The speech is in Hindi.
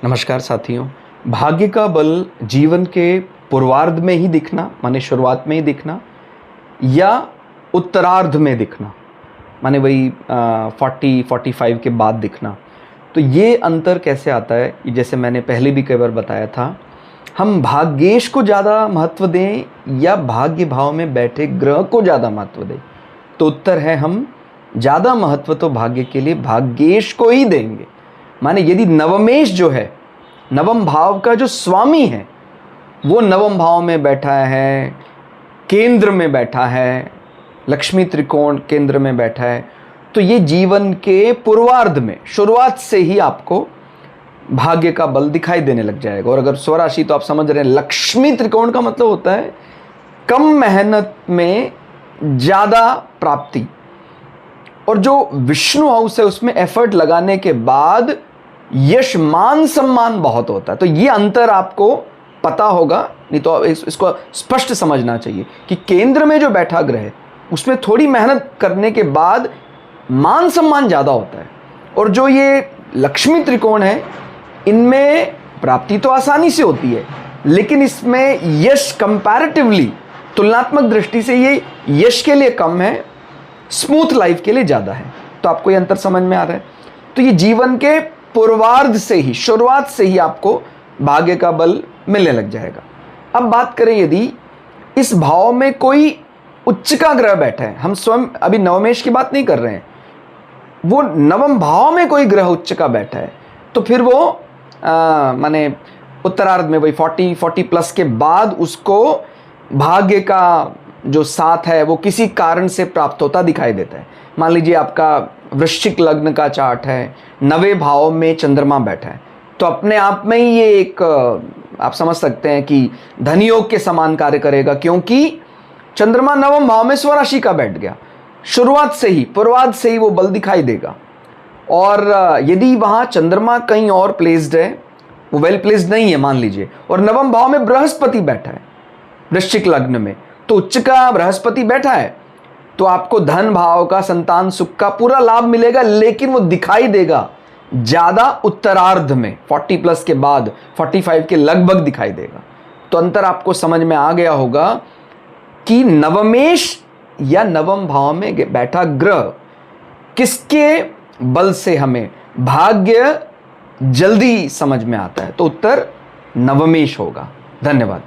नमस्कार साथियों। भाग्य का बल जीवन के पूर्वार्ध में ही दिखना माने शुरुआत में ही दिखना या उत्तरार्ध में दिखना माने वही 40-45 के बाद दिखना। तो ये अंतर कैसे आता है, जैसे मैंने पहले भी कई बार बताया था, हम भाग्येश को ज़्यादा महत्व दें या भाग्य भाव में बैठे ग्रह को ज़्यादा महत्व दें। तो उत्तर है हम ज़्यादा महत्व तो भाग्य के लिए भाग्येश को ही देंगे। माने यदि नवमेश जो है, नवम भाव का जो स्वामी है, वो नवम भाव में बैठा है, केंद्र में बैठा है, लक्ष्मी त्रिकोण केंद्र में बैठा है, तो ये जीवन के पूर्वार्ध में शुरुआत से ही आपको भाग्य का बल दिखाई देने लग जाएगा। और अगर स्वराशि तो आप समझ रहे हैं, लक्ष्मी त्रिकोण का मतलब होता है कम मेहनत में ज़्यादा प्राप्ति, और जो विष्णु हाउस है उसमें एफर्ट लगाने के बाद यश मान सम्मान बहुत होता है। तो ये अंतर आपको पता होगा, नहीं तो इसको स्पष्ट समझना चाहिए कि केंद्र में जो बैठा ग्रह है उसमें थोड़ी मेहनत करने के बाद मान सम्मान ज़्यादा होता है, और जो ये लक्ष्मी त्रिकोण है इनमें प्राप्ति तो आसानी से होती है, लेकिन इसमें यश कंपैरेटिवली तुलनात्मक दृष्टि से ये यश के लिए कम है, स्मूथ लाइफ के लिए ज़्यादा है। तो आपको ये अंतर समझ में आ रहा है। तो ये जीवन के पूर्वार्ध से ही, शुरुआत से ही आपको भाग्य का बल मिलने लग जाएगा। अब बात करें यदि इस भाव में कोई उच्च का ग्रह बैठा है, हम स्वयं अभी नवमेश की बात नहीं कर रहे हैं, वो नवम भाव में कोई ग्रह उच्च का बैठा है, तो फिर वो माने उत्तरार्ध में वही 40 प्लस के बाद उसको भाग्य का जो साथ है वो किसी कारण से प्राप्त होता दिखाई देता है। मान लीजिए आपका वृश्चिक लग्न का चार्ट है, नवे भाव में चंद्रमा बैठा है, तो अपने आप में ही ये एक आप समझ सकते हैं कि धनयोग के समान कार्य करेगा, क्योंकि चंद्रमा नवम भाव में स्वराशि का बैठ गया। शुरुआत से ही, पूर्वार्ध से ही वो बल दिखाई देगा। और यदि वहाँ चंद्रमा कहीं और प्लेस्ड है, वो वेल प्लेस्ड नहीं है मान लीजिए, और नवम भाव में बृहस्पति बैठा है वृश्चिक लग्न में, तो उच्च का बृहस्पति बैठा है, तो आपको धन भाव का, संतान सुख का पूरा लाभ मिलेगा, लेकिन वो दिखाई देगा ज़्यादा उत्तरार्ध में, 40 प्लस के बाद 45 के लगभग दिखाई देगा। तो अंतर आपको समझ में आ गया होगा कि नवमेश या नवम भाव में बैठा ग्रह किसके बल से हमें भाग्य जल्दी समझ में आता है। तो उत्तर नवमेश होगा। धन्यवाद।